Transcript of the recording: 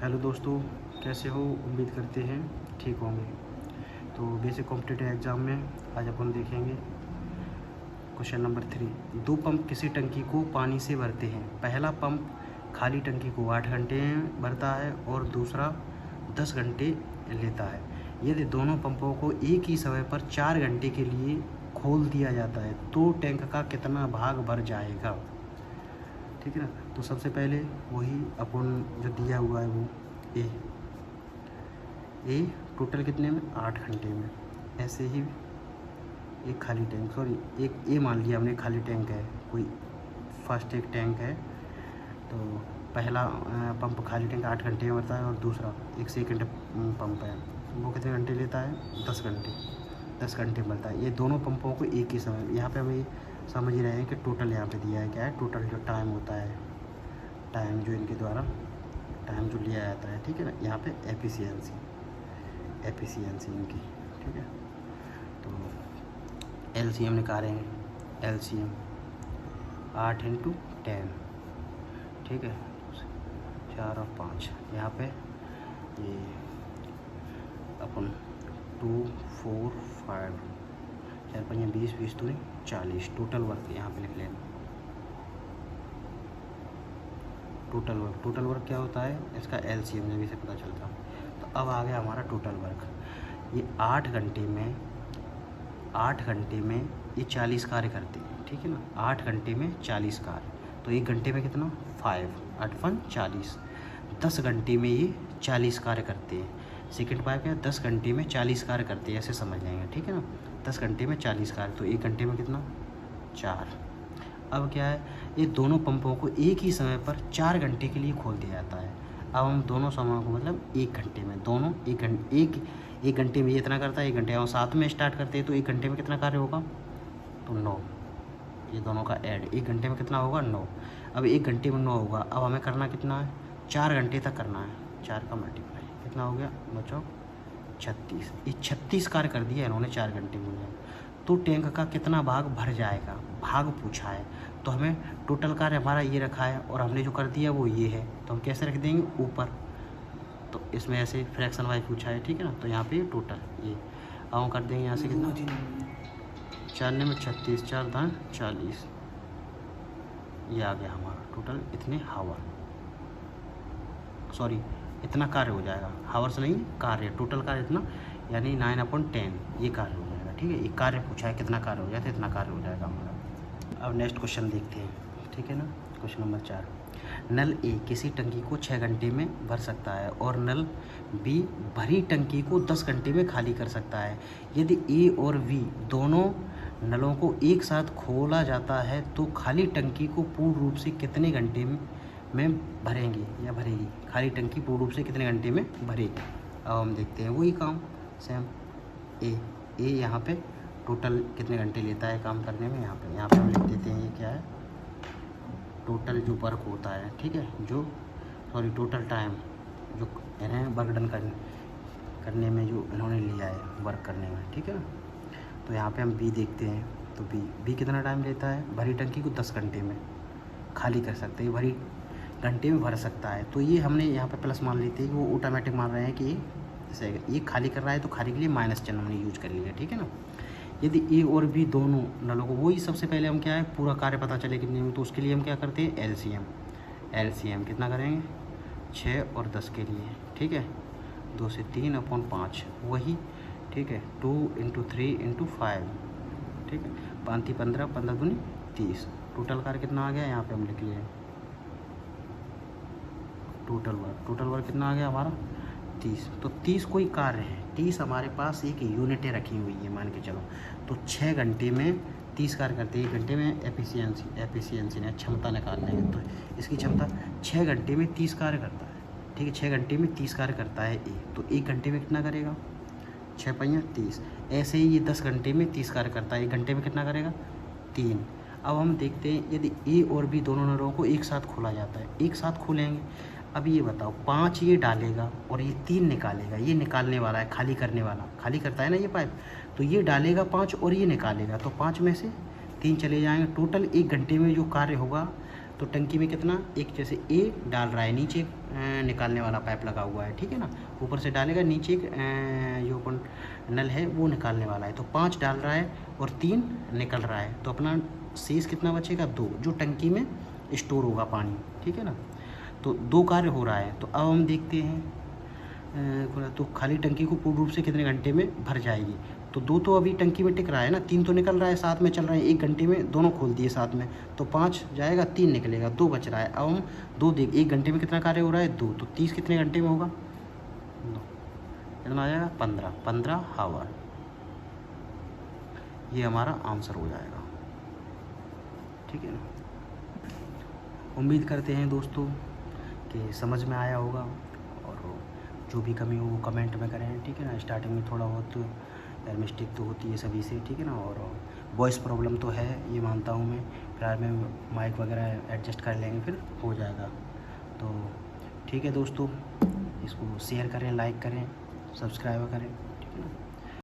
Hello दोस्तों, कैसे हो? उम्मीद करते हैं ठीक होंगे। तो बेसिक कॉम्पिटिटिव एग्ज़ाम में आज अपन देखेंगे क्वेश्चन नंबर 3। दो पंप किसी टंकी को पानी से भरते हैं। पहला पंप खाली टंकी को 8 घंटे में भरता है और दूसरा 10 घंटे लेता है। यदि दोनों पंपों को एक ही समय पर 4 घंटे के लिए खोल दिया जाता है तो टैंक का कितना भाग भर जाएगा? ठीक है ना। तो सबसे पहले वही अपन जो दिया हुआ है वो ए टोटल कितने में 8 घंटे में। ऐसे ही एक खाली टैंक, सॉरी एक ए मान लिया हमने खाली टैंक है, कोई फर्स्ट एक टैंक है। तो पहला पंप खाली टैंक 8 घंटे में भरता है और दूसरा एक सेकंड पंप है, वो कितने घंटे लेता है? 10 घंटे। 10 घंटे भरता है। ये दोनों पंपों को एक ही समय, यहाँ पे हम ये समझ ही रहे हैं कि टोटल यहाँ पे दिया है क्या है, टोटल जो टाइम होता है, टाइम जो इनके द्वारा टाइम जो लिया जाता है, ठीक है ना। यहाँ पे एफिशिएंसी इनकी, ठीक है। तो एलसीएम निकाल रहे हैं, एलसीएम 8 × 10, ठीक है, 4 और 5। यहाँ पे ये अपन 2 4 5 4 5 20 20 2 40 टोटल वर्क यहाँ पे लिख लेना। टोटल वर्क क्या होता है इसका? एलसीएम जब इसे पता चलता। तो अब आ गया हमारा टोटल वर्क। ये 8 घंटे में ये 40 कार्य करते हैं, ठीक है ना। 8 घंटे में 40 कार्य, तो 1 घंटे में कितना? 5 8 5 40। 10 घंटे में ये 40 कार्य करते हैं। सेकंड पाइप क्या? 10 घंटे में 40 कार्य करते हैं, ऐसे समझ लेंगे, ठीक है ना। 10 घंटे में 40 कार्य, तो 1 घंटे में कितना? 4। अब क्या है, ये दोनों पंपों को एक ही समय पर 4 घंटे के लिए खोल दिया जाता है। अब हम दोनों समयों को मतलब 1 घंटे में, दोनों एक घंटे में ये इतना करता है, 1 घंटे हम साथ में स्टार्ट करते हैं तो 1 घंटे में कितना कार्य होगा? तो 9। ये दोनों का ऐड 1 घंटे में कितना होगा? 9। अब 1 घंटे में 9 होगा, अब हमें करना कितना है? 4 घंटे तक करना है। 4 का मल्टीप्लाई कितना हो गया बच्चों? 36। ये 36 कार्य कर दिया इन्होंने 4 घंटे में। तो टैंक का कितना भाग भर जाएगा, भाग पूछा है। तो हमें टोटल कार्य हमारा ये रखा है और हमने जो कर दिया वो ये है, तो हम कैसे रख देंगे? ऊपर। तो इसमें ऐसे फ्रैक्शन वाइज पूछा है, ठीक है ना। तो यहाँ पे टोटल ये अब हम कर देंगे यहाँ से कितना? 4 में 36, 4 दाएँ 40। ये आ गया हमारा टोटल इतने हावर, सॉरी इतना कार्य हो जाएगा, हावर्स नहीं कार्य, टोटल कार्य इतना, यानी 9/10 ये कार्य हो जाएगा, ठीक है। ये कार्य पूछा है कितना कार्य हो जाता है, इतना कार्य हो जाएगा हमारा। अब नेक्स्ट क्वेश्चन देखते हैं, ठीक है ना। Question number 4। नल ए किसी टंकी को 6 घंटे में भर सकता है और नल बी भरी टंकी को 10 घंटे में खाली कर सकता है। यदि ए और बी दोनों नलों को एक साथ खोला जाता है तो खाली टंकी को पूर्ण रूप से कितने घंटे में भरेंगे या भरेगी? खाली टंकी पूर्ण रूप से कितने घंटे में भरेगी? अब हम देखते हैं वही काम सेम। ए यहाँ पे टोटल कितने घंटे लेता है काम करने में, यहाँ पे हम लिख देते हैं ये क्या है? टोटल जो वर्क होता है, ठीक है, टोटल टाइम जो इन्हें वर्क डन करने में जो इन्होंने लिया है वर्क करने में, ठीक है ना। तो यहाँ पे हम बी देखते हैं, तो बी कितना टाइम लेता है? भरी टंकी को 10 घंटे में खाली कर सकते हैं, भरी घंटे में भर सकता है। तो ये हमने यहाँ पे प्लस मान लेते हैं कि वो ऑटोमेटिक मान रहे हैं कि जैसे ये खाली कर रहा है तो खाली के लिए माइनस चिन्ह हमने यूज कर लिया, ठीक है ना। यदि ए और बी दोनों नलों को, वही सबसे पहले हम क्या है पूरा कार्य पता चले कितने में, तो उसके लिए हम क्या करते हैं? एलसीएम कितना करेंगे? 6 और 10 के लिए, ठीक है, 2 से 3/5 वही, ठीक है, 2 × 3 × 5, ठीक है, 5 × 15 15 दूनी 30। टोटल कार्य कितना आ गया? यहाँ पे हम लिख लिए टोटल वर्क कितना आ गया हमारा? 30। तो 30 कोई कार्य है, 30 हमारे पास एक यूनिटें रखी हुई है मान के चलो। तो 6 घंटे में 30 कार्य करते हैं। 1 घंटे में एफिशिएंसी ने क्षमता निकालने है, तो इसकी क्षमता 6 घंटे में 30 कार्य करता है, ठीक है। 6 घंटे में 30 कार्य करता है ए, तो 1 घंटे में कितना करेगा? 6 × 5 = 30। ऐसे ही ये 10 घंटे में 30 कार्य करता है, 1 घंटे में कितना करेगा? 3। अब हम देखते हैं यदि ए और बी दोनों नलों को एक साथ खोला जाता है, एक साथ खोलेंगे। अब ये बताओ 5 ये डालेगा और ये 3 निकालेगा, ये निकालने वाला है, खाली करने वाला, खाली करता है ना ये पाइप, तो ये डालेगा 5 और ये निकालेगा, तो 5 में से 3 चले जाएंगे। टोटल 1 घंटे में जो कार्य होगा तो टंकी में कितना, एक जैसे ए डाल रहा है, नीचे एक निकालने वाला पाइप लगा हुआ है, ठीक है ना, ऊपर से डालेगा, नीचे एक जो अपन नल है वो निकालने वाला है, तो 5 डाल रहा है और 3 निकल रहा है, तो अपना शेष कितना बचेगा, 2, जो टंकी में स्टोर होगा पानी, ठीक है ना। तो 2 कार्य हो रहा है। तो अब हम देखते हैं तो खाली टंकी को पूर्ण रूप से कितने घंटे में भर जाएगी। तो 2 तो अभी टंकी में टिक रहा है ना, 3 तो निकल रहा है, साथ में चल रहा है, 1 घंटे में दोनों खोल दिए साथ में, तो 5 जाएगा, 3 निकलेगा, 2 बच रहा है। अब हम 2 देख, 1 घंटे में कितना कार्य हो रहा है, 2, तो 30 कितने घंटे में होगा, 2 कितना आ जाएगा, 15 हावर। ये हमारा आंसर हो जाएगा, ठीक है ना। उम्मीद करते हैं दोस्तों कि समझ में आया होगा, और जो भी कमी हो वो कमेंट में करें, ठीक है ना। स्टार्टिंग में थोड़ा बहुत यार मिस्टेक तो होती है सभी से, ठीक है ना, और वॉइस प्रॉब्लम तो है, ये मानता हूँ मैं, फिलहाल में माइक वगैरह एडजस्ट कर लेंगे, फिर हो जाएगा। तो ठीक है दोस्तों, इसको शेयर करें, लाइक करें, सब्सक्राइब करें, ठीक है ना।